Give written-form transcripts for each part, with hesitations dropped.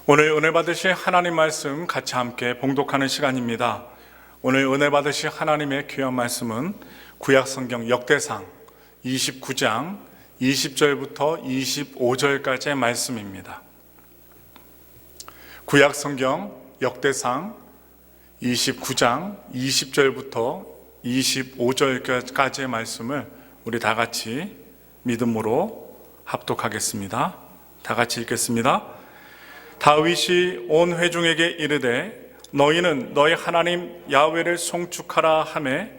오늘 은혜 받으실 하나님 말씀 같이 함께 봉독하는 시간입니다. 오늘 은혜 받으실 하나님의 귀한 말씀은 구약성경 역대상 29장 20절부터 25절까지의 말씀입니다. 구약성경 역대상 29장 20절부터 25절까지의 말씀을 우리 다 같이 믿음으로 합독하겠습니다. 다 같이 읽겠습니다. 다윗이 온 회중에게 이르되 너희는 너희 하나님 야훼를 송축하라 하매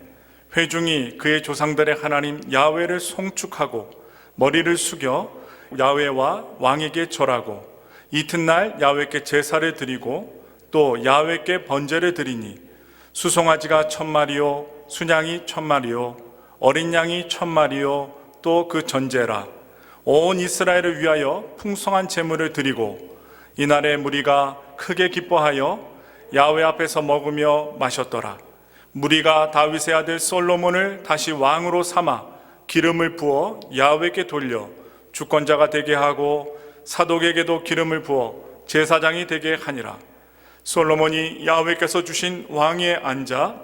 회중이 그의 조상들의 하나님 야훼를 송축하고 머리를 숙여 야훼와 왕에게 절하고 이튿날 야훼께 제사를 드리고 또 야훼께 번제를 드리니 수송아지가 1000마리요 순양이 1000마리요 어린 양이 1000마리요 또 그 전제라. 온 이스라엘을 위하여 풍성한 제물을 드리고 이날에 무리가 크게 기뻐하여 야훼 앞에서 먹으며 마셨더라. 무리가 다윗의 아들 솔로몬을 다시 왕으로 삼아 기름을 부어 야훼께 돌려 주권자가 되게 하고 사독에게도 기름을 부어 제사장이 되게 하니라. 솔로몬이 야훼께서 주신 왕위에 앉아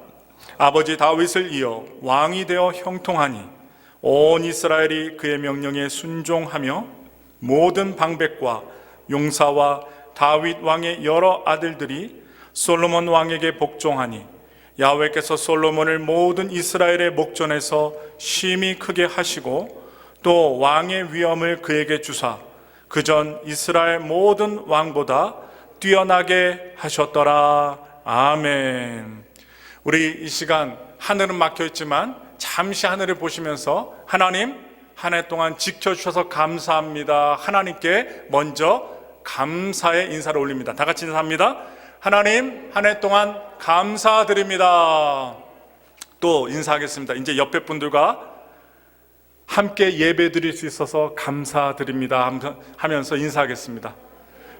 아버지 다윗을 이어 왕이 되어 형통하니 온 이스라엘이 그의 명령에 순종하며 모든 방백과 용사와 다윗 왕의 여러 아들들이 솔로몬 왕에게 복종하니 야훼께서 솔로몬을 모든 이스라엘의 목전에서 심히 크게 하시고 또 왕의 위엄을 그에게 주사 그전 이스라엘 모든 왕보다 뛰어나게 하셨더라. 아멘. 우리 이 시간 하늘은 막혀 있지만 잠시 하늘을 보시면서 하나님 한 해 동안 지켜주셔서 감사합니다. 하나님께 먼저 감사의 인사를 올립니다. 다 같이 인사합니다. 하나님 한 해 동안 감사드립니다. 또 인사하겠습니다. 이제 옆에 분들과 함께 예배 드릴 수 있어서 감사드립니다 하면서 인사하겠습니다.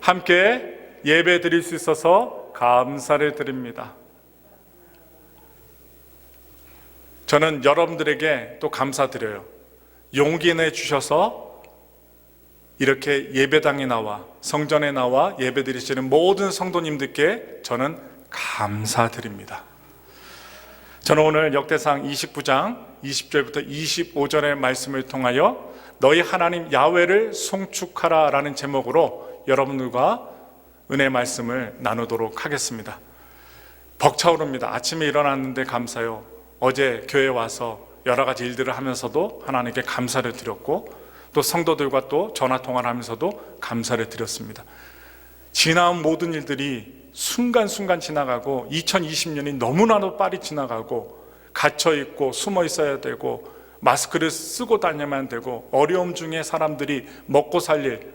함께 예배 드릴 수 있어서 감사를 드립니다. 저는 여러분들에게 또 감사드려요. 용기 내주셔서 이렇게 예배당에 나와 성전에 나와 예배 드리시는 모든 성도님들께 저는 감사드립니다. 저는 오늘 역대상 29장 20절부터 25절의 말씀을 통하여 너희 하나님 야훼를 송축하라 라는 제목으로 여러분들과 은혜 말씀을 나누도록 하겠습니다. 벅차오릅니다. 아침에 일어났는데 감사요. 어제 교회 와서 여러 가지 일들을 하면서도 하나님께 감사를 드렸고 또 성도들과 또 전화통화를 하면서도 감사를 드렸습니다. 지나온 모든 일들이 순간순간 지나가고 2020년이 너무나도 빨리 지나가고 갇혀있고 숨어 있어야 되고 마스크를 쓰고 다녀야만 되고 어려움 중에 사람들이 먹고 살 일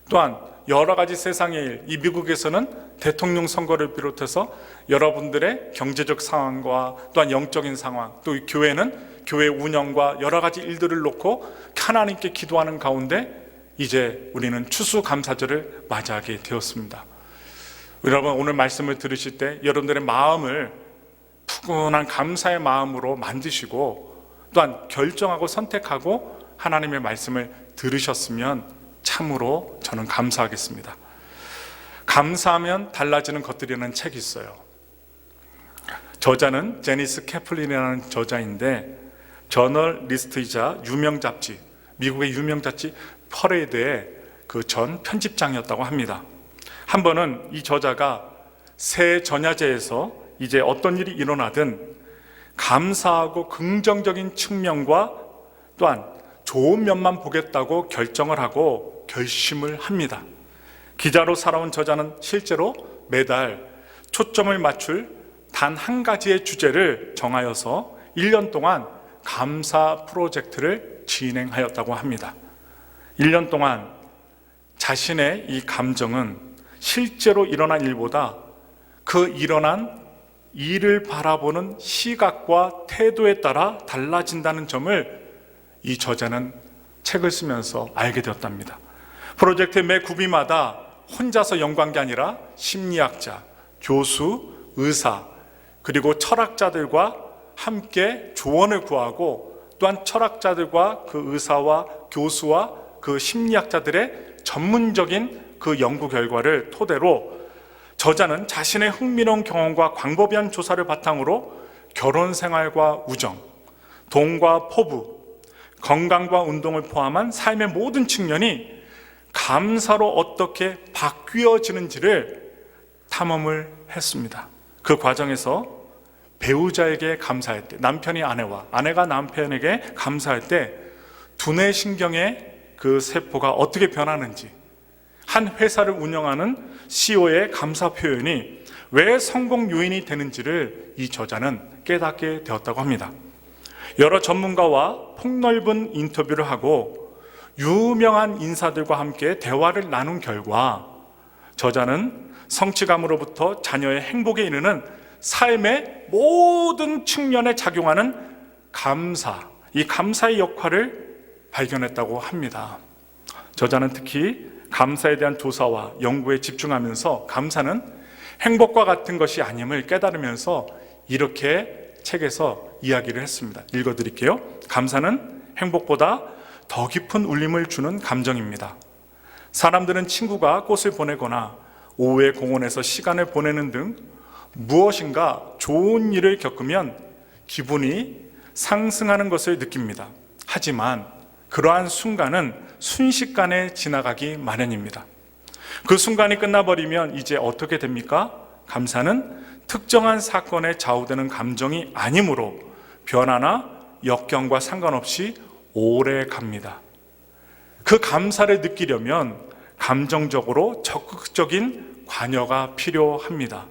또한 여러 가지 세상의 일, 이 미국에서는 대통령 선거를 비롯해서 여러분들의 경제적 상황과 또한 영적인 상황, 또 교회는 교회 운영과 여러 가지 일들을 놓고 하나님께 기도하는 가운데 이제 우리는 추수감사절을 맞이하게 되었습니다. 여러분 오늘 말씀을 들으실 때 여러분들의 마음을 푸근한 감사의 마음으로 만드시고 또한 결정하고 선택하고 하나님의 말씀을 들으셨으면 참으로 저는 감사하겠습니다. 감사하면 달라지는 것들이라는 책이 있어요. 저자는 제니스 캐플린이라는 저자인데 저널리스트이자 유명 잡지, 미국의 유명 잡지 퍼레이드의 그 전 편집장이었다고 합니다. 한 번은 이 저자가 새 전야제에서 이제 어떤 일이 일어나든 감사하고 긍정적인 측면과 또한 좋은 면만 보겠다고 결정을 하고 결심을 합니다. 기자로 살아온 저자는 실제로 매달 초점을 맞출 단 한 가지의 주제를 정하여서 1년 동안 감사 프로젝트를 진행하였다고 합니다. 1년 동안 자신의 이 감정은 실제로 일어난 일보다 그 일어난 일을 바라보는 시각과 태도에 따라 달라진다는 점을 이 저자는 책을 쓰면서 알게 되었답니다. 프로젝트의 매 구비마다 혼자서 연구한 게 아니라 심리학자, 교수, 의사, 그리고 철학자들과 함께 조언을 구하고 또한 철학자들과 그 의사와 교수와 그 심리학자들의 전문적인 그 연구 결과를 토대로 저자는 자신의 흥미로운 경험과 광범위한 조사를 바탕으로 결혼 생활과 우정, 돈과 포부, 건강과 운동을 포함한 삶의 모든 측면이 감사로 어떻게 바뀌어지는지를 탐험을 했습니다. 그 과정에서 배우자에게 감사할 때, 남편이 아내와 아내가 남편에게 감사할 때 두뇌 신경의 그 세포가 어떻게 변하는지, 한 회사를 운영하는 CEO의 감사 표현이 왜 성공 요인이 되는지를 이 저자는 깨닫게 되었다고 합니다. 여러 전문가와 폭넓은 인터뷰를 하고 유명한 인사들과 함께 대화를 나눈 결과 저자는 성취감으로부터 자녀의 행복에 이르는 삶의 모든 측면에 작용하는 감사, 이 감사의 역할을 발견했다고 합니다. 저자는 특히 감사에 대한 조사와 연구에 집중하면서 감사는 행복과 같은 것이 아님을 깨달으면서 이렇게 책에서 이야기를 했습니다. 읽어드릴게요. 감사는 행복보다 더 깊은 울림을 주는 감정입니다. 사람들은 친구가 꽃을 보내거나 오후에 공원에서 시간을 보내는 등 무엇인가 좋은 일을 겪으면 기분이 상승하는 것을 느낍니다. 하지만 그러한 순간은 순식간에 지나가기 마련입니다. 그 순간이 끝나버리면 이제 어떻게 됩니까? 감사는 특정한 사건에 좌우되는 감정이 아니므로 변화나 역경과 상관없이 오래 갑니다. 그 감사를 느끼려면 감정적으로 적극적인 관여가 필요합니다.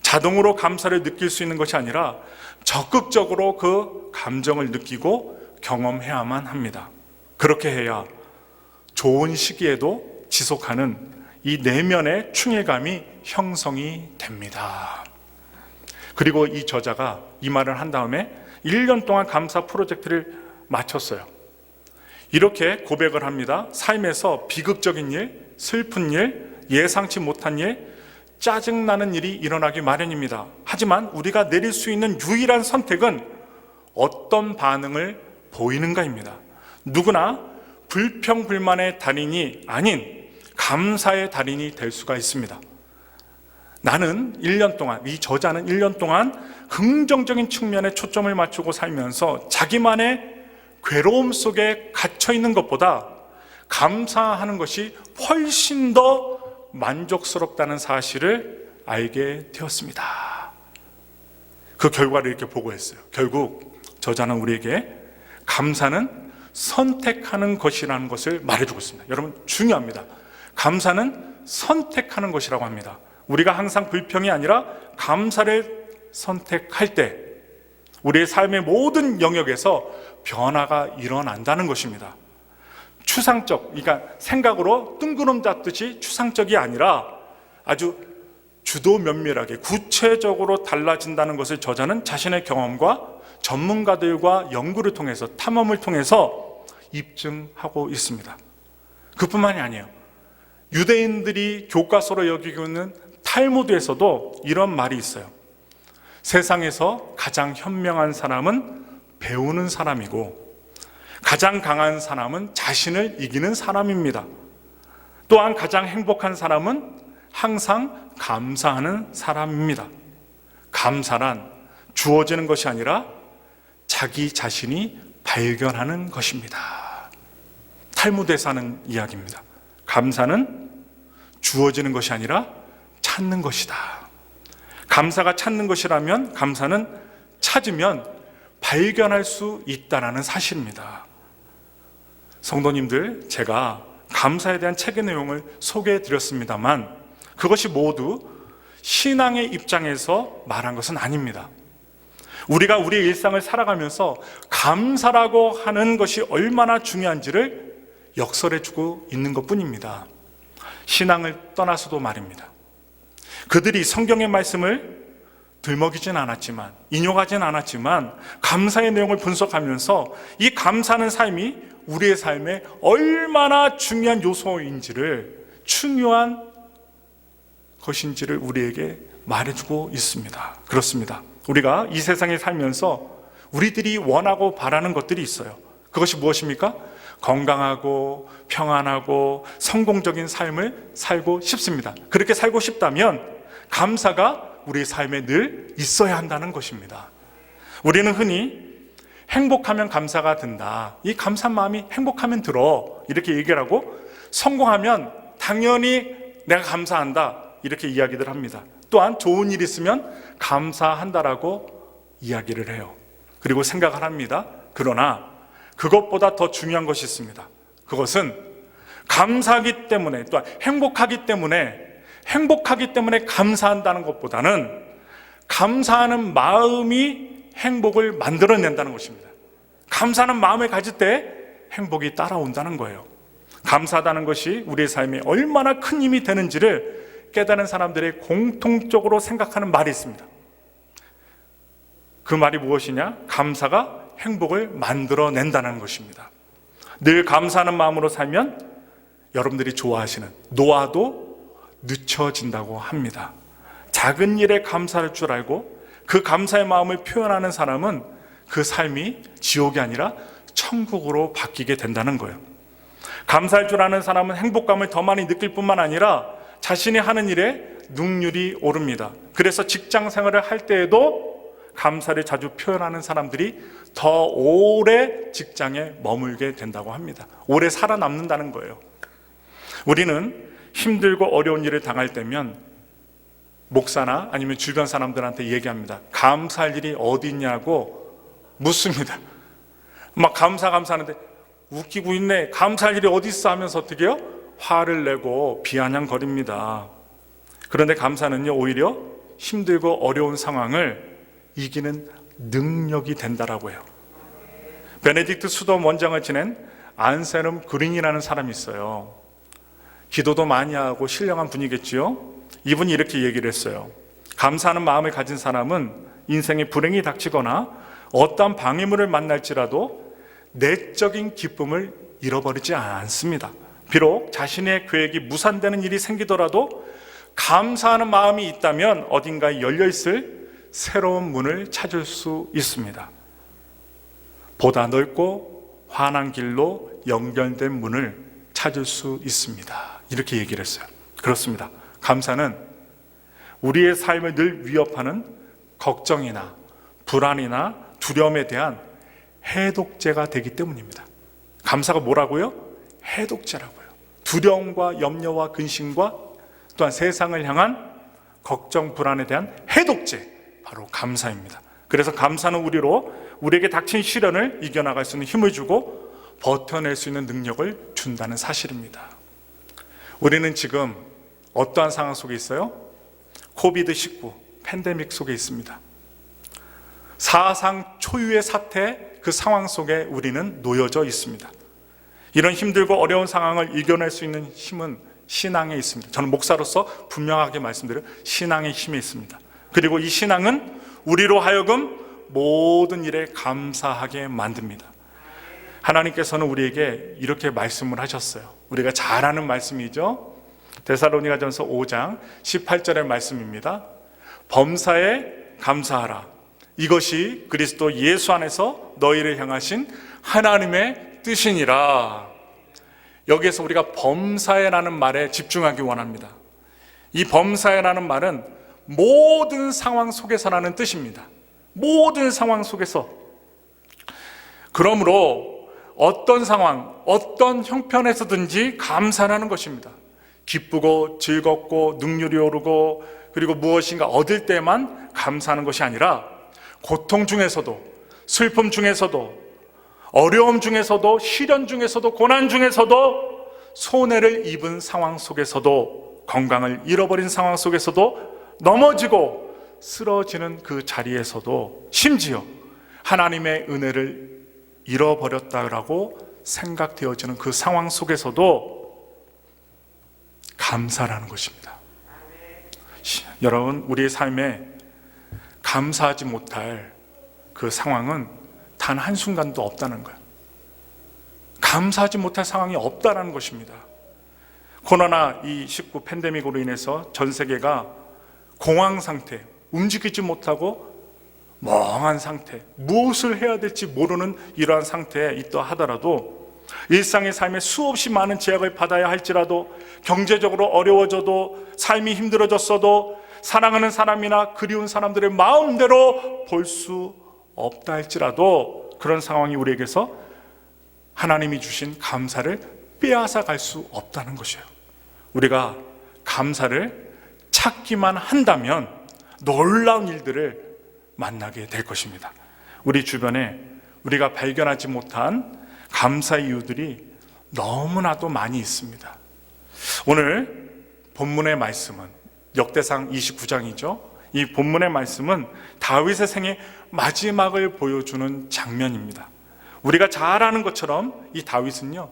자동으로 감사를 느낄 수 있는 것이 아니라 적극적으로 그 감정을 느끼고 경험해야만 합니다. 그렇게 해야 좋은 시기에도 지속하는 이 내면의 충실감이 형성이 됩니다. 그리고 이 저자가 이 말을 한 다음에 1년 동안 감사 프로젝트를 마쳤어요. 이렇게 고백을 합니다. 삶에서 비극적인 일, 슬픈 일, 예상치 못한 일, 짜증나는 일이 일어나기 마련입니다. 하지만 우리가 내릴 수 있는 유일한 선택은 어떤 반응을 보이는가입니다. 누구나 불평불만의 달인이 아닌 감사의 달인이 될 수가 있습니다. 나는 1년 동안, 이 저자는 1년 동안 긍정적인 측면에 초점을 맞추고 살면서 자기만의 괴로움 속에 갇혀 있는 것보다 감사하는 것이 훨씬 더 만족스럽다는 사실을 알게 되었습니다. 그 결과를 이렇게 보고했어요. 결국 저자는 우리에게 감사는 선택하는 것이라는 것을 말해주고 있습니다. 여러분 중요합니다. 감사는 선택하는 것이라고 합니다. 우리가 항상 불평이 아니라 감사를 선택할 때 우리의 삶의 모든 영역에서 변화가 일어난다는 것입니다. 추상적, 그러니까 생각으로 뜬구름 잡듯이 추상적이 아니라 아주 주도 면밀하게 구체적으로 달라진다는 것을 저자는 자신의 경험과 전문가들과 연구를 통해서 탐험을 통해서 입증하고 있습니다. 그뿐만이 아니에요. 유대인들이 교과서로 여기고 있는 탈무드에서도 이런 말이 있어요. 세상에서 가장 현명한 사람은 배우는 사람이고 가장 강한 사람은 자신을 이기는 사람입니다. 또한 가장 행복한 사람은 항상 감사하는 사람입니다. 감사란 주어지는 것이 아니라 자기 자신이 발견하는 것입니다. 탈무드에서 하는 이야기입니다. 감사는 주어지는 것이 아니라 찾는 것이다. 감사가 찾는 것이라면 감사는 찾으면 발견할 수 있다는 사실입니다. 성도님들, 제가 감사에 대한 책의 내용을 소개해 드렸습니다만 그것이 모두 신앙의 입장에서 말한 것은 아닙니다. 우리가 우리의 일상을 살아가면서 감사라고 하는 것이 얼마나 중요한지를 역설해 주고 있는 것뿐입니다. 신앙을 떠나서도 말입니다. 그들이 성경의 말씀을 들먹이진 않았지만, 인용하진 않았지만 감사의 내용을 분석하면서 이 감사하는 삶이 우리의 삶에 얼마나 중요한 요소인지를, 중요한 것인지를 우리에게 말해주고 있습니다. 그렇습니다. 우리가 이 세상에 살면서 우리들이 원하고 바라는 것들이 있어요. 그것이 무엇입니까? 건강하고 평안하고 성공적인 삶을 살고 싶습니다. 그렇게 살고 싶다면 감사가 우리 삶에 늘 있어야 한다는 것입니다. 우리는 흔히 행복하면 감사가 든다, 이 감사한 마음이 행복하면 들어, 이렇게 얘기를 하고, 성공하면 당연히 내가 감사한다, 이렇게 이야기들 합니다. 또한 좋은 일 있으면 감사한다라고 이야기를 해요. 그리고 생각을 합니다. 그러나 그것보다 더 중요한 것이 있습니다. 그것은 감사하기 때문에, 또한 행복하기 때문에 감사한다는 것보다는 감사하는 마음이 행복을 만들어낸다는 것입니다. 감사하는 마음을 가질 때 행복이 따라온다는 거예요. 감사하다는 것이 우리의 삶에 얼마나 큰 힘이 되는지를 깨달은 사람들의 공통적으로 생각하는 말이 있습니다. 그 말이 무엇이냐? 감사가 행복을 만들어낸다는 것입니다. 늘 감사하는 마음으로 살면 여러분들이 좋아하시는 노화도 늦춰진다고 합니다. 작은 일에 감사할 줄 알고 그 감사의 마음을 표현하는 사람은 그 삶이 지옥이 아니라 천국으로 바뀌게 된다는 거예요. 감사할 줄 아는 사람은 행복감을 더 많이 느낄 뿐만 아니라 자신이 하는 일에 능률이 오릅니다. 그래서 직장 생활을 할 때에도 감사를 자주 표현하는 사람들이 더 오래 직장에 머물게 된다고 합니다. 오래 살아남는다는 거예요. 우리는 힘들고 어려운 일을 당할 때면 목사나 아니면 주변 사람들한테 얘기합니다. 감사할 일이 어디 있냐고 묻습니다. 막 감사하는데 웃기고 있네, 감사할 일이 어디 있어 하면서 어떻게 해요? 화를 내고 비아냥거립니다. 그런데 감사는요, 오히려 힘들고 어려운 상황을 이기는 능력이 된다라고 해요. 베네딕트 수도 원장을 지낸 안셀름 그린이라는 사람이 있어요. 기도도 많이 하고 신령한 분이겠지요. 이분이 이렇게 얘기를 했어요. 감사하는 마음을 가진 사람은 인생에 불행이 닥치거나 어떠한 방해물을 만날지라도 내적인 기쁨을 잃어버리지 않습니다. 비록 자신의 계획이 무산되는 일이 생기더라도 감사하는 마음이 있다면 어딘가에 열려있을 새로운 문을 찾을 수 있습니다. 보다 넓고 환한 길로 연결된 문을 찾을 수 있습니다. 이렇게 얘기를 했어요. 그렇습니다. 감사는 우리의 삶을 늘 위협하는 걱정이나 불안이나 두려움에 대한 해독제가 되기 때문입니다. 감사가 뭐라고요? 해독제라고요. 두려움과 염려와 근심과 또한 세상을 향한 걱정, 불안에 대한 해독제, 바로 감사입니다. 그래서 감사는 우리에게 닥친 시련을 이겨나갈 수 있는 힘을 주고 버텨낼 수 있는 능력을 준다는 사실입니다. 우리는 지금 어떠한 상황 속에 있어요? 코비드-19 팬데믹 속에 있습니다. 사상 초유의 사태, 그 상황 속에 우리는 놓여져 있습니다. 이런 힘들고 어려운 상황을 이겨낼 수 있는 힘은 신앙에 있습니다. 저는 목사로서 분명하게 말씀드려요. 신앙의 힘이 있습니다. 그리고 이 신앙은 우리로 하여금 모든 일에 감사하게 만듭니다. 하나님께서는 우리에게 이렇게 말씀을 하셨어요. 우리가 잘 아는 말씀이죠. 데살로니가전서 5장 18절의 말씀입니다. 범사에 감사하라. 이것이 그리스도 예수 안에서 너희를 향하신 하나님의 뜻이니라. 여기에서 우리가 범사에라는 말에 집중하기 원합니다. 이 범사에라는 말은 모든 상황 속에서라는 뜻입니다. 모든 상황 속에서. 그러므로 어떤 상황, 어떤 형편에서든지 감사하는 것입니다. 기쁘고 즐겁고 능률이 오르고 그리고 무엇인가 얻을 때만 감사하는 것이 아니라 고통 중에서도, 슬픔 중에서도, 어려움 중에서도, 시련 중에서도, 고난 중에서도, 손해를 입은 상황 속에서도, 건강을 잃어버린 상황 속에서도, 넘어지고 쓰러지는 그 자리에서도, 심지어 하나님의 은혜를 잃어버렸다라고 생각되어지는 그 상황 속에서도 감사라는 것입니다. 여러분, 우리의 삶에 감사하지 못할 그 상황은 단 한순간도 없다는 거예요. 감사하지 못할 상황이 없다는 것입니다. 코로나19 팬데믹으로 인해서 전 세계가 공황 상태, 움직이지 못하고 멍한 상태, 무엇을 해야 될지 모르는 이러한 상태에 있다 하더라도 일상의 삶에 수없이 많은 제약을 받아야 할지라도, 경제적으로 어려워져도, 삶이 힘들어졌어도, 사랑하는 사람이나 그리운 사람들의 마음대로 볼 수 없다 할지라도, 그런 상황이 우리에게서 하나님이 주신 감사를 빼앗아 갈 수 없다는 것이에요. 우리가 감사를 찾기만 한다면 놀라운 일들을 만나게 될 것입니다. 우리 주변에 우리가 발견하지 못한 감사의 이유들이 너무나도 많이 있습니다. 오늘 본문의 말씀은 역대상 29장이죠. 이 본문의 말씀은 다윗의 생의 마지막을 보여주는 장면입니다. 우리가 잘 아는 것처럼 이 다윗은요,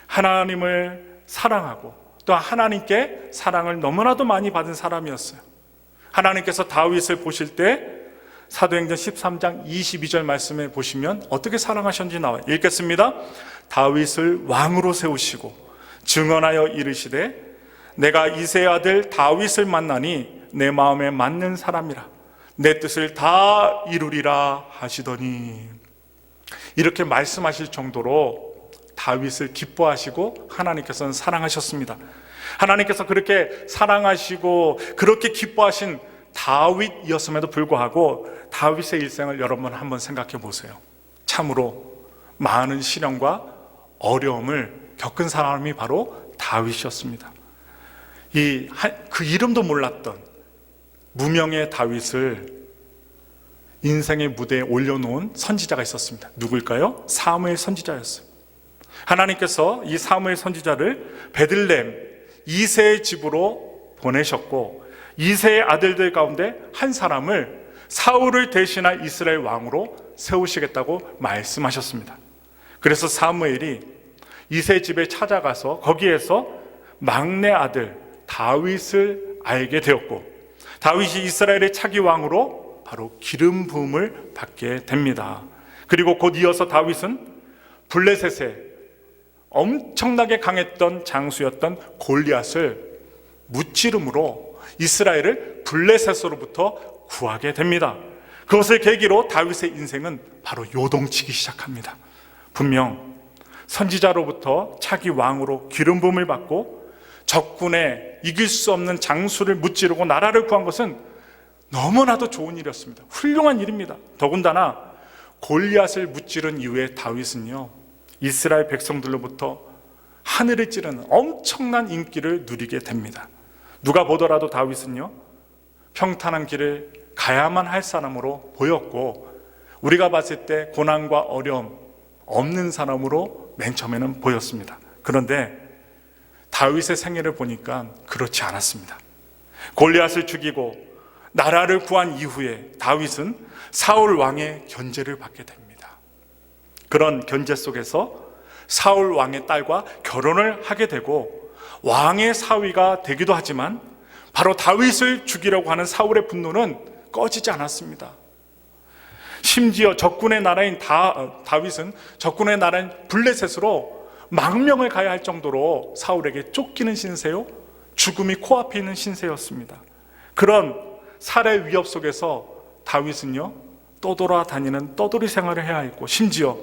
하나님을 사랑하고 또 하나님께 사랑을 너무나도 많이 받은 사람이었어요. 하나님께서 다윗을 보실 때 사도행전 13장 22절 말씀에 보시면 어떻게 사랑하셨는지 나와요. 읽겠습니다. 다윗을 왕으로 세우시고 증언하여 이르시되 내가 이새의 아들 다윗을 만나니 내 마음에 맞는 사람이라 내 뜻을 다 이루리라 하시더니, 이렇게 말씀하실 정도로 다윗을 기뻐하시고 하나님께서는 사랑하셨습니다. 하나님께서 그렇게 사랑하시고 그렇게 기뻐하신 다윗이었음에도 불구하고 다윗의 일생을 여러분 한번 생각해 보세요. 참으로 많은 시련과 어려움을 겪은 사람이 바로 다윗이었습니다. 그 이름도 몰랐던 무명의 다윗을 인생의 무대에 올려놓은 선지자가 있었습니다. 누굴까요? 사무엘 선지자였어요. 하나님께서 이 사무엘 선지자를 베들레헴 이새의 집으로 보내셨고, 이새의 아들들 가운데 한 사람을 사울을 대신할 이스라엘 왕으로 세우시겠다고 말씀하셨습니다. 그래서 사무엘이 이새 집에 찾아가서 거기에서 막내 아들 다윗을 알게 되었고, 다윗이 이스라엘의 차기 왕으로 바로 기름 부음을 받게 됩니다. 그리고 곧 이어서 다윗은 블레셋에 엄청나게 강했던 장수였던 골리앗을 무찌름으로 이스라엘을 블레셋으로부터 구하게 됩니다. 그것을 계기로 다윗의 인생은 바로 요동치기 시작합니다. 분명 선지자로부터 차기 왕으로 기름 부음을 받고 적군에 이길 수 없는 장수를 무찌르고 나라를 구한 것은 너무나도 좋은 일이었습니다. 훌륭한 일입니다. 더군다나 골리앗을 무찌른 이후에 다윗은요, 이스라엘 백성들로부터 하늘을 찌르는 엄청난 인기를 누리게 됩니다. 누가 보더라도 다윗은요, 평탄한 길을 가야만 할 사람으로 보였고, 우리가 봤을 때 고난과 어려움 없는 사람으로 맨 처음에는 보였습니다. 그런데 다윗의 생애를 보니까 그렇지 않았습니다. 골리앗을 죽이고 나라를 구한 이후에 다윗은 사울 왕의 견제를 받게 됩니다. 그런 견제 속에서 사울 왕의 딸과 결혼을 하게 되고 왕의 사위가 되기도 하지만, 바로 다윗을 죽이려고 하는 사울의 분노는 꺼지지 않았습니다. 심지어 적군의 나라인 다윗은 적군의 나라인 블레셋으로 망명을 가야 할 정도로 사울에게 쫓기는 신세요, 죽음이 코앞에 있는 신세였습니다. 그런 살해 위협 속에서 다윗은요, 떠돌아다니는 떠돌이 생활을 해야 했고, 심지어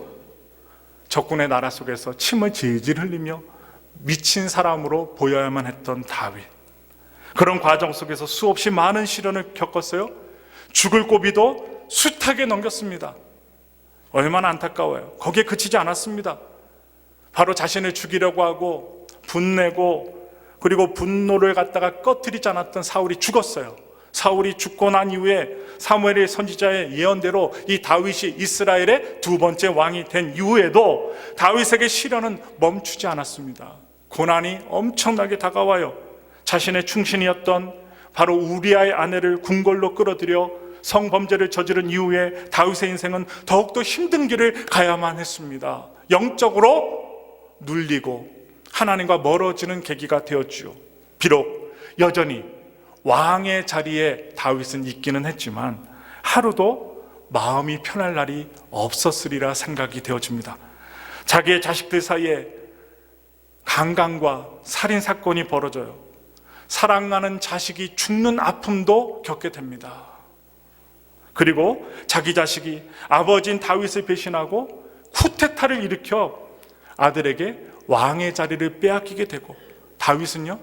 적군의 나라 속에서 침을 질질 흘리며 미친 사람으로 보여야만 했던 다윗. 그런 과정 속에서 수없이 많은 시련을 겪었어요. 죽을 고비도 숱하게 넘겼습니다. 얼마나 안타까워요. 거기에 그치지 않았습니다. 바로 자신을 죽이려고 하고 분내고, 그리고 분노를 갖다가 꺼트리지 않았던 사울이 죽었어요. 사울이 죽고 난 이후에 사무엘의 선지자의 예언대로 이 다윗이 이스라엘의 두 번째 왕이 된 이후에도 다윗에게 시련은 멈추지 않았습니다. 고난이 엄청나게 다가와요. 자신의 충신이었던 바로 우리아의 아내를 궁궐로 끌어들여 성범죄를 저지른 이후에 다윗의 인생은 더욱더 힘든 길을 가야만 했습니다. 영적으로 눌리고 하나님과 멀어지는 계기가 되었지요. 비록 여전히 왕의 자리에 다윗은 있기는 했지만 하루도 마음이 편할 날이 없었으리라 생각이 되어집니다. 자기의 자식들 사이에 강간과 살인사건이 벌어져요. 사랑하는 자식이 죽는 아픔도 겪게 됩니다. 그리고 자기 자식이 아버지인 다윗을 배신하고 쿠데타를 일으켜 아들에게 왕의 자리를 빼앗기게 되고, 다윗은요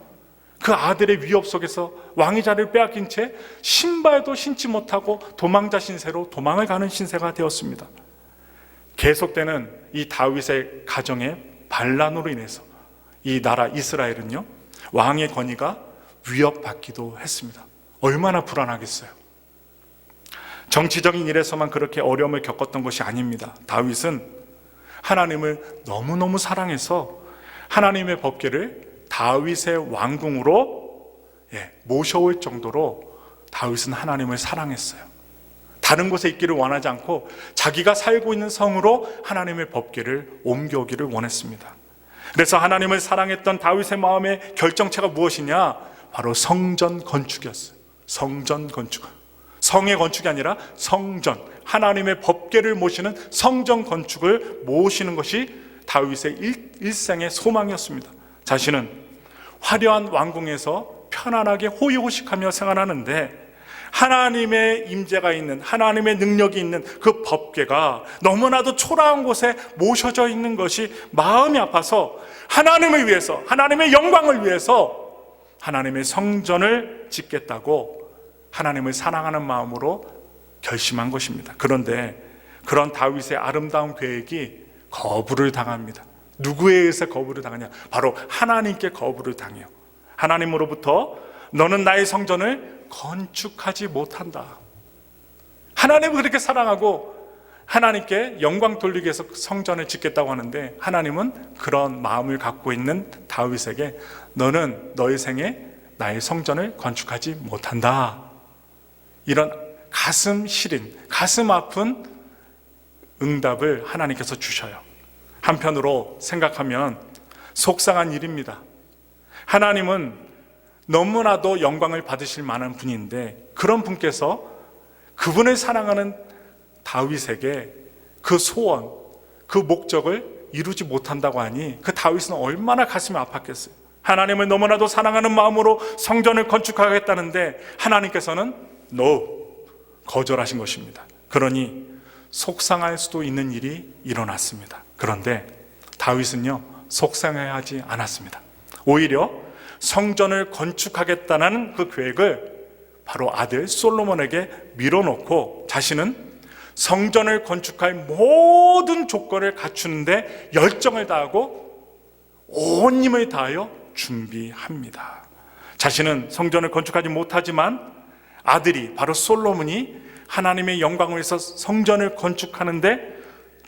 그 아들의 위협 속에서 왕의 자리를 빼앗긴 채 신발도 신지 못하고 도망자 신세로 도망을 가는 신세가 되었습니다. 계속되는 이 다윗의 가정의 반란으로 인해서 이 나라 이스라엘은요 왕의 권위가 위협받기도 했습니다. 얼마나 불안하겠어요. 정치적인 일에서만 그렇게 어려움을 겪었던 것이 아닙니다. 다윗은 하나님을 너무너무 사랑해서 하나님의 법궤를 다윗의 왕궁으로 모셔올 정도로 다윗은 하나님을 사랑했어요. 다른 곳에 있기를 원하지 않고 자기가 살고 있는 성으로 하나님의 법궤를 옮겨오기를 원했습니다. 그래서 하나님을 사랑했던 다윗의 마음의 결정체가 무엇이냐? 바로 성전 건축이었어요. 성전 건축. 성의 건축이 아니라 성전, 하나님의 법궤를 모시는 성전 건축을 모시는 것이 다윗의 일생의 소망이었습니다. 자신은 화려한 왕궁에서 편안하게 호의호식하며 생활하는데 하나님의 임재가 있는, 하나님의 능력이 있는 그 법궤가 너무나도 초라한 곳에 모셔져 있는 것이 마음이 아파서 하나님을 위해서, 하나님의 영광을 위해서 하나님의 성전을 짓겠다고 하나님을 사랑하는 마음으로 결심한 것입니다. 그런데 그런 다윗의 아름다운 계획이 거부를 당합니다. 누구에 의해서 거부를 당하냐? 바로 하나님께 거부를 당해요. 하나님으로부터 너는 나의 성전을 건축하지 못한다. 하나님을 그렇게 사랑하고 하나님께 영광 돌리기 위해서 성전을 짓겠다고 하는데 하나님은 그런 마음을 갖고 있는 다윗에게 너는 너의 생에 나의 성전을 건축하지 못한다. 이런 가슴 시린, 가슴 아픈 응답을 하나님께서 주셔요. 한편으로 생각하면 속상한 일입니다. 하나님은 너무나도 영광을 받으실 만한 분인데 그런 분께서 그분을 사랑하는 다윗에게 그 소원, 그 목적을 이루지 못한다고 하니 그 다윗은 얼마나 가슴이 아팠겠어요. 하나님을 너무나도 사랑하는 마음으로 성전을 건축하겠다는데 하나님께서는 거절하신 것입니다. 그러니 속상할 수도 있는 일이 일어났습니다. 그런데 다윗은요 속상해하지 않았습니다. 오히려 성전을 건축하겠다는 그 계획을 바로 아들 솔로몬에게 밀어놓고 자신은 성전을 건축할 모든 조건을 갖추는데 열정을 다하고 온 힘을 다하여 준비합니다. 자신은 성전을 건축하지 못하지만 아들이 바로 솔로몬이 하나님의 영광을 위해서 성전을 건축하는데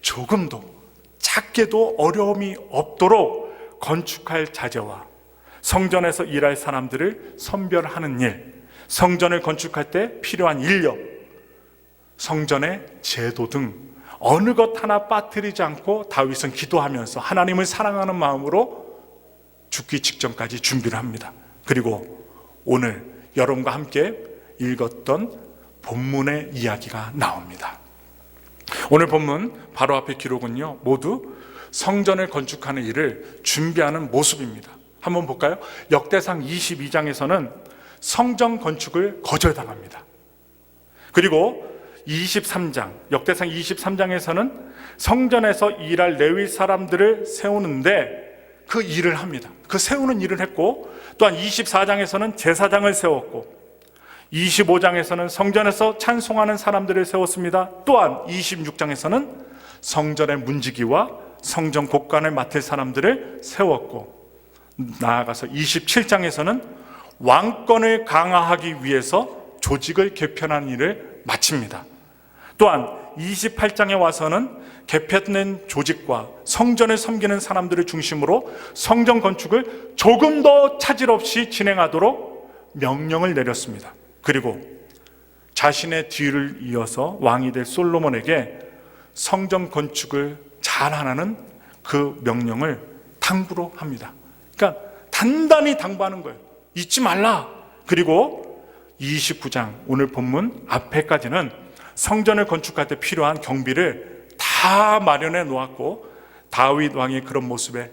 조금도 작게도 어려움이 없도록 건축할 자재와 성전에서 일할 사람들을 선별하는 일, 성전을 건축할 때 필요한 인력, 성전의 제도 등 어느 것 하나 빠뜨리지 않고 다윗은 기도하면서 하나님을 사랑하는 마음으로 죽기 직전까지 준비를 합니다. 그리고 오늘 여러분과 함께 읽었던 본문의 이야기가 나옵니다. 오늘 본문 바로 앞에 기록은요 모두 성전을 건축하는 일을 준비하는 모습입니다. 한번 볼까요? 역대상 22장에서는 성전 건축을 거절당합니다. 그리고 23장, 역대상 23장에서는 성전에서 일할 레위 사람들을 세우는데 그 일을 합니다. 그 세우는 일을 했고, 또한 24장에서는 제사장을 세웠고, 25장에서는 성전에서 찬송하는 사람들을 세웠습니다. 또한 26장에서는 성전의 문지기와 성전 곡간을 맡을 사람들을 세웠고, 나아가서 27장에서는 왕권을 강화하기 위해서 조직을 개편하는 일을 마칩니다. 또한 28장에 와서는 개편된 조직과 성전을 섬기는 사람들을 중심으로 성전 건축을 조금 더 차질 없이 진행하도록 명령을 내렸습니다. 그리고 자신의 뒤를 이어서 왕이 될 솔로몬에게 성전 건축을 잘하라는 그 명령을 당부로 합니다. 그러니까 단단히 당부하는 거예요. 잊지 말라. 그리고 29장 오늘 본문 앞에까지는 성전을 건축할 때 필요한 경비를 다 마련해 놓았고, 다윗 왕의 그런 모습에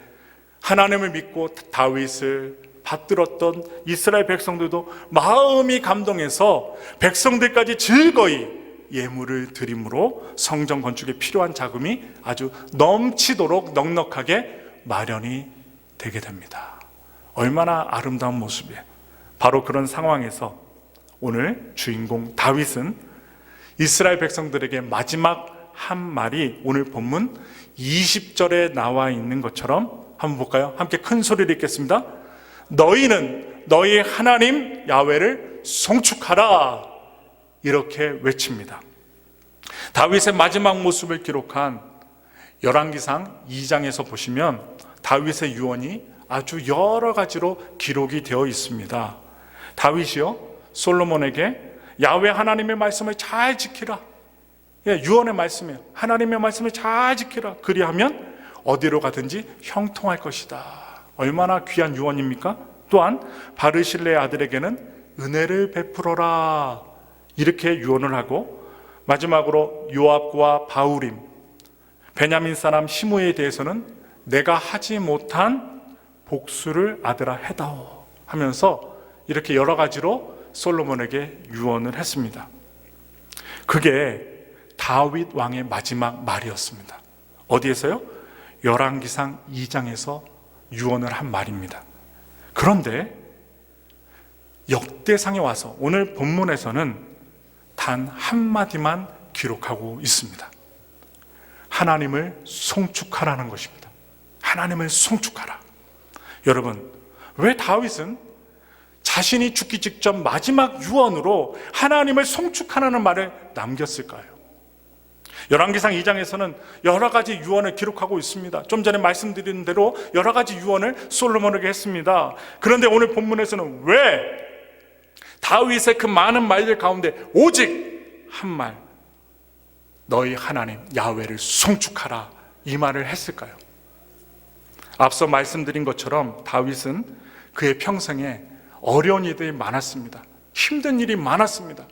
하나님을 믿고 다윗을 받들었던 이스라엘 백성들도 마음이 감동해서 백성들까지 즐거이 예물을 드림으로 성전 건축에 필요한 자금이 아주 넘치도록 넉넉하게 마련이 되게 됩니다. 얼마나 아름다운 모습이에요. 바로 그런 상황에서 오늘 주인공 다윗은 이스라엘 백성들에게 마지막 한 말이 오늘 본문 20절에 나와 있는 것처럼 한번 볼까요? 함께 큰 소리를 읽겠습니다. 너희는 너희 하나님 야훼를 송축하라, 이렇게 외칩니다. 다윗의 마지막 모습을 기록한 열왕기상 2장에서 보시면 다윗의 유언이 아주 여러 가지로 기록이 되어 있습니다. 다윗이요, 솔로몬에게 야훼 하나님의 말씀을 잘 지키라. 유언의 말씀이에요. 하나님의 말씀을 잘 지키라. 그리하면 어디로 가든지 형통할 것이다. 얼마나 귀한 유언입니까? 또한 바르실레의 아들에게는 은혜를 베풀어라, 이렇게 유언을 하고, 마지막으로 요압과 바우림, 베냐민 사람 시므에 대해서는 내가 하지 못한 복수를 아들아 해다오 하면서 이렇게 여러 가지로 솔로몬에게 유언을 했습니다. 그게 다윗 왕의 마지막 말이었습니다. 어디에서요? 열왕기상 2장에서 유언을 한 말입니다. 그런데 역대상에 와서 오늘 본문에서는 단 한마디만 기록하고 있습니다. 하나님을 송축하라는 것입니다. 하나님을 송축하라. 여러분, 왜 다윗은 자신이 죽기 직전 마지막 유언으로 하나님을 송축하라는 말을 남겼을까요? 열왕기상 2장에서는 여러 가지 유언을 기록하고 있습니다. 좀 전에 말씀드린 대로 여러 가지 유언을 솔로몬에게 했습니다. 그런데 오늘 본문에서는 왜 다윗의 그 많은 말들 가운데 오직 한 말, 너희 하나님 야훼를 송축하라, 이 말을 했을까요? 앞서 말씀드린 것처럼 다윗은 그의 평생에 어려운 일들이 많았습니다. 힘든 일이 많았습니다.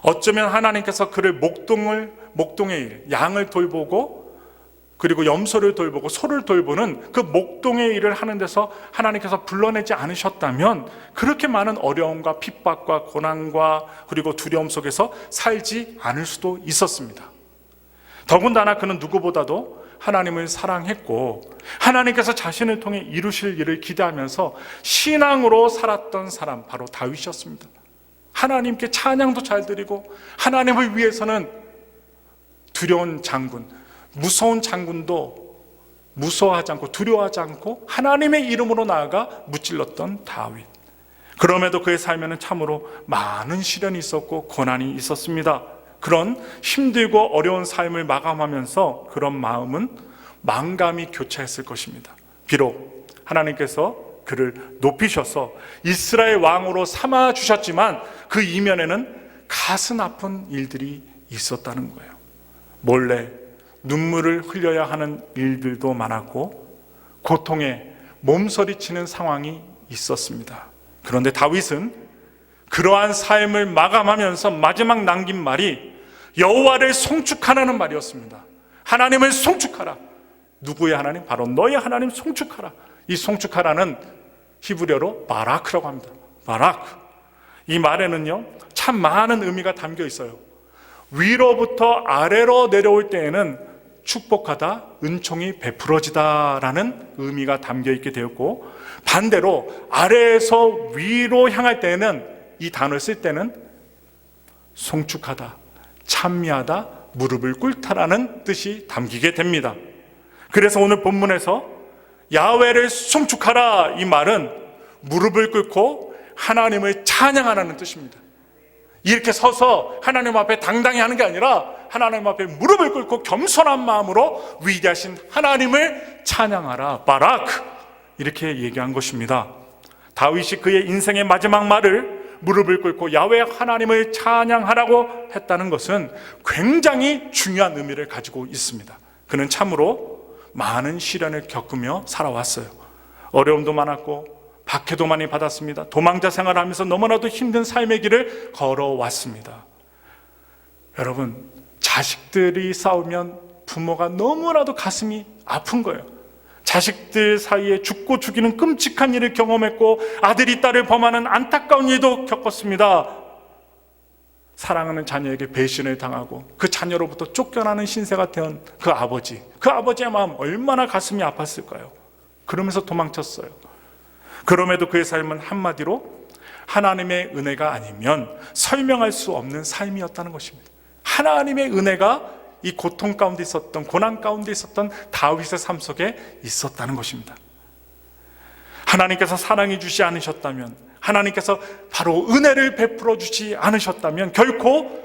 어쩌면 하나님께서 그를 목동의 일, 양을 돌보고 그리고 염소를 돌보고 소를 돌보는 그 목동의 일을 하는 데서 하나님께서 불러내지 않으셨다면 그렇게 많은 어려움과 핍박과 고난과 그리고 두려움 속에서 살지 않을 수도 있었습니다. 더군다나 그는 누구보다도 하나님을 사랑했고 하나님께서 자신을 통해 이루실 일을 기대하면서 신앙으로 살았던 사람, 바로 다윗이었습니다. 하나님께 찬양도 잘 드리고 하나님을 위해서는 두려운 장군, 무서운 장군도 무서워하지 않고 두려워하지 않고 하나님의 이름으로 나아가 무찔렀던 다윗. 그럼에도 그의 삶에는 참으로 많은 시련이 있었고 고난이 있었습니다. 그런 힘들고 어려운 삶을 마감하면서 그런 마음은 만감이 교차했을 것입니다. 비록 하나님께서 그를 높이셔서 이스라엘 왕으로 삼아 주셨지만 그 이면에는 가슴 아픈 일들이 있었다는 거예요. 몰래 눈물을 흘려야 하는 일들도 많았고 고통에 몸서리치는 상황이 있었습니다. 그런데 다윗은 그러한 삶을 마감하면서 마지막 남긴 말이 여호와를 송축하라는 말이었습니다. 하나님을 송축하라. 누구의 하나님? 바로 너의 하나님 송축하라. 이 송축하라는 히브리어로 바라크라고 합니다. 바라크. 이 말에는요 참 많은 의미가 담겨 있어요. 위로부터 아래로 내려올 때에는 축복하다, 은총이 베풀어지다라는 의미가 담겨 있게 되었고, 반대로 아래에서 위로 향할 때에는 이 단어를 쓸 때는 송축하다, 찬미하다, 무릎을 꿇다라는 뜻이 담기게 됩니다. 그래서 오늘 본문에서 야훼를 송축하라, 이 말은 무릎을 꿇고 하나님을 찬양하라는 뜻입니다. 이렇게 서서 하나님 앞에 당당히 하는 게 아니라 하나님 앞에 무릎을 꿇고 겸손한 마음으로 위대하신 하나님을 찬양하라, 바라크, 이렇게 얘기한 것입니다. 다윗이 그의 인생의 마지막 말을 무릎을 꿇고 야훼 하나님을 찬양하라고 했다는 것은 굉장히 중요한 의미를 가지고 있습니다. 그는 참으로 많은 시련을 겪으며 살아왔어요. 어려움도 많았고 박해도 많이 받았습니다. 도망자 생활하면서 너무나도 힘든 삶의 길을 걸어왔습니다. 여러분, 자식들이 싸우면 부모가 너무나도 가슴이 아픈 거예요. 자식들 사이에 죽고 죽이는 끔찍한 일을 경험했고 아들이 딸을 범하는 안타까운 일도 겪었습니다. 사랑하는 자녀에게 배신을 당하고 그 자녀로부터 쫓겨나는 신세가 된 그 아버지, 그 아버지의 마음 얼마나 가슴이 아팠을까요? 그러면서 도망쳤어요. 그럼에도 그의 삶은 한마디로 하나님의 은혜가 아니면 설명할 수 없는 삶이었다는 것입니다. 하나님의 은혜가 이 고통 가운데 있었던, 고난 가운데 있었던 다윗의 삶 속에 있었다는 것입니다. 하나님께서 사랑해 주지 않으셨다면, 하나님께서 바로 은혜를 베풀어 주지 않으셨다면 결코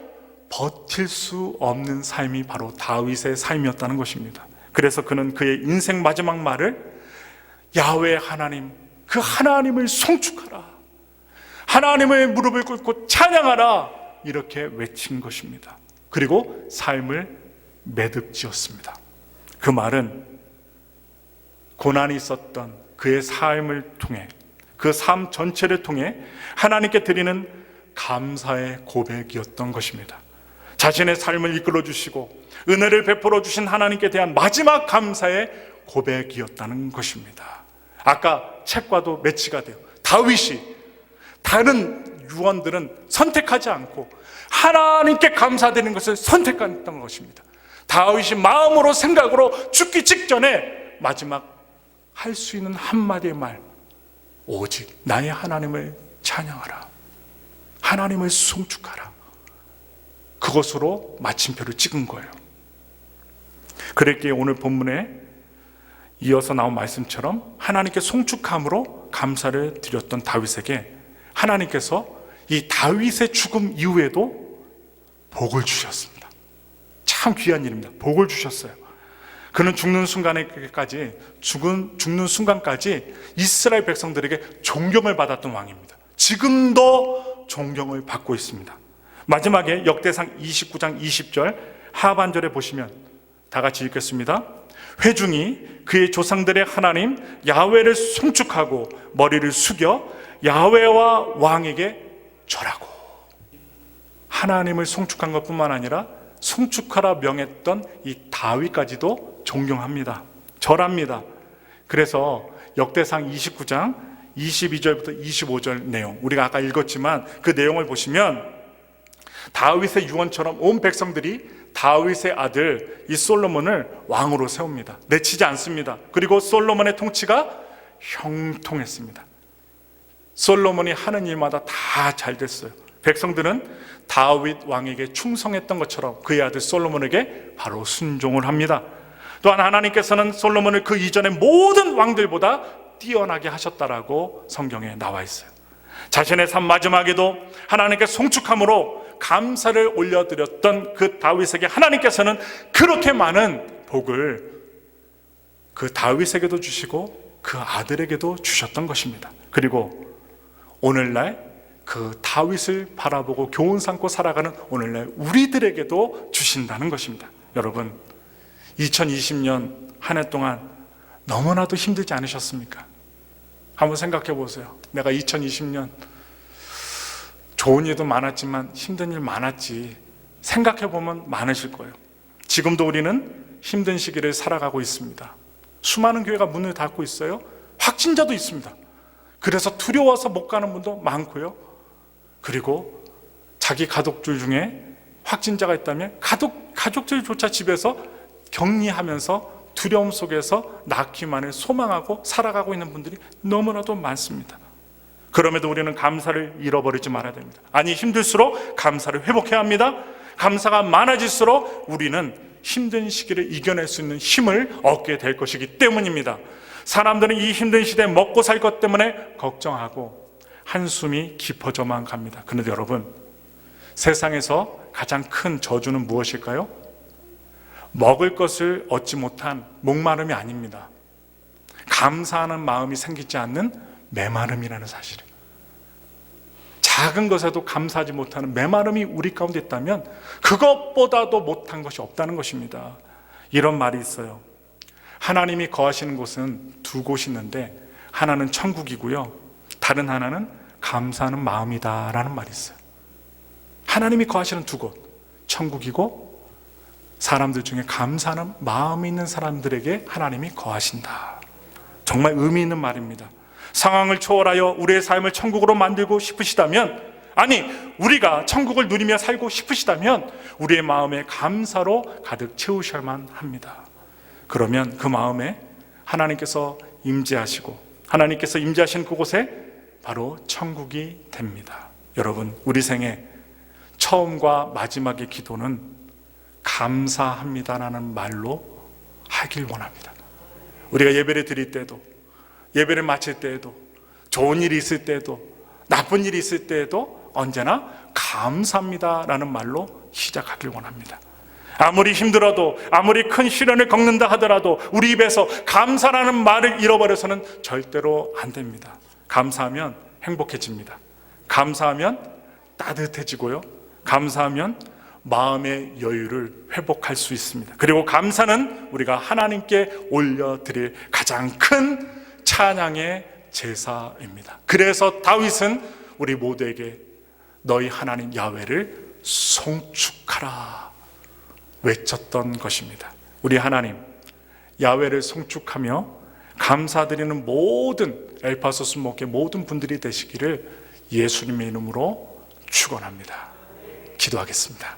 버틸 수 없는 삶이 바로 다윗의 삶이었다는 것입니다. 그래서 그는 그의 인생 마지막 말을 야훼 하나님, 그 하나님을 송축하라, 하나님의 무릎을 꿇고 찬양하라, 이렇게 외친 것입니다. 그리고 삶을 매듭지었습니다. 그 말은 고난이 있었던 그의 삶을 통해, 그 삶 전체를 통해 하나님께 드리는 감사의 고백이었던 것입니다. 자신의 삶을 이끌어 주시고 은혜를 베풀어 주신 하나님께 대한 마지막 감사의 고백이었다는 것입니다. 아까 책과도 매치가 돼요. 다윗이, 다른 유언들은 선택하지 않고 하나님께 감사드리는 것을 선택했던 것입니다. 다윗이 마음으로, 생각으로 죽기 직전에 마지막 할 수 있는 한마디의 말, 오직 나의 하나님을 찬양하라, 하나님을 송축하라, 그것으로 마침표를 찍은 거예요. 그랬기에 오늘 본문에 이어서 나온 말씀처럼 하나님께 송축함으로 감사를 드렸던 다윗에게 하나님께서 이 다윗의 죽음 이후에도 복을 주셨습니다. 참 귀한 일입니다. 복을 주셨어요. 그는 죽는 순간까지 이스라엘 백성들에게 존경을 받았던 왕입니다. 지금도 존경을 받고 있습니다. 마지막에 역대상 29장 20절 하반절에 보시면 다 같이 읽겠습니다. 회중이 그의 조상들의 하나님 야훼를 송축하고 머리를 숙여 야훼와 왕에게 절하고, 하나님을 송축한 것뿐만 아니라 송축하라 명했던 이 다윗까지도 존경합니다. 절합니다. 그래서 역대상 29장 22절부터 25절 내용, 우리가 아까 읽었지만 그 내용을 보시면 다윗의 유언처럼 온 백성들이 다윗의 아들 이 솔로몬을 왕으로 세웁니다. 내치지 않습니다. 그리고 솔로몬의 통치가 형통했습니다. 솔로몬이 하는 일마다 다 잘 됐어요. 백성들은 다윗 왕에게 충성했던 것처럼 그의 아들 솔로몬에게 바로 순종을 합니다. 또한 하나님께서는 솔로몬을 그 이전의 모든 왕들보다 뛰어나게 하셨다라고 성경에 나와 있어요. 자신의 삶 마지막에도 하나님께 송축함으로 감사를 올려드렸던 그 다윗에게 하나님께서는 그렇게 많은 복을 그 다윗에게도 주시고 그 아들에게도 주셨던 것입니다. 그리고 오늘날 그 다윗을 바라보고 교훈 삼고 살아가는 오늘날 우리들에게도 주신다는 것입니다. 여러분, 2020년 한 해 동안 너무나도 힘들지 않으셨습니까? 한번 생각해 보세요. 내가 2020년 좋은 일도 많았지만 힘든 일 많았지, 생각해 보면 많으실 거예요. 지금도 우리는 힘든 시기를 살아가고 있습니다. 수많은 교회가 문을 닫고 있어요. 확진자도 있습니다. 그래서 두려워서 못 가는 분도 많고요. 그리고 자기 가족들 중에 확진자가 있다면 가족들조차 집에서 격리하면서 두려움 속에서 낫기만을 소망하고 살아가고 있는 분들이 너무나도 많습니다. 그럼에도 우리는 감사를 잃어버리지 말아야 됩니다. 아니, 힘들수록 감사를 회복해야 합니다. 감사가 많아질수록 우리는 힘든 시기를 이겨낼 수 있는 힘을 얻게 될 것이기 때문입니다. 사람들은 이 힘든 시대에 먹고 살 것 때문에 걱정하고 한숨이 깊어져만 갑니다. 그런데 여러분, 세상에서 가장 큰 저주는 무엇일까요? 먹을 것을 얻지 못한 목마름이 아닙니다. 감사하는 마음이 생기지 않는 메마름이라는 사실이에요. 작은 것에도 감사하지 못하는 메마름이 우리 가운데 있다면 그것보다도 못한 것이 없다는 것입니다. 이런 말이 있어요. 하나님이 거하시는 곳은 두 곳이 있는데 하나는 천국이고요, 다른 하나는 감사하는 마음이다 라는 말이 있어요. 하나님이 거하시는 두 곳, 천국이고 사람들 중에 감사하는 마음이 있는 사람들에게 하나님이 거하신다. 정말 의미 있는 말입니다. 상황을 초월하여 우리의 삶을 천국으로 만들고 싶으시다면, 아니 우리가 천국을 누리며 살고 싶으시다면 우리의 마음에 감사로 가득 채우셔야만 합니다. 그러면 그 마음에 하나님께서 임재하시고 하나님께서 임재하신 그곳에 바로 천국이 됩니다. 여러분, 우리 생애 처음과 마지막의 기도는 감사합니다라는 말로 하길 원합니다. 우리가 예배를 드릴 때도, 예배를 마칠 때에도, 좋은 일이 있을 때에도, 나쁜 일이 있을 때에도 언제나 감사합니다라는 말로 시작하길 원합니다. 아무리 힘들어도, 아무리 큰 시련을 겪는다 하더라도 우리 입에서 감사라는 말을 잃어버려서는 절대로 안 됩니다. 감사하면 행복해집니다. 감사하면 따뜻해지고요, 감사하면 마음의 여유를 회복할 수 있습니다. 그리고 감사는 우리가 하나님께 올려드릴 가장 큰 찬양의 제사입니다. 그래서 다윗은 우리 모두에게 너희 하나님 야훼를 송축하라 외쳤던 것입니다. 우리 하나님 야훼를 송축하며 감사드리는 모든 엘파소스 목회 모든 분들이 되시기를 예수님의 이름으로 축원합니다. 기도하겠습니다.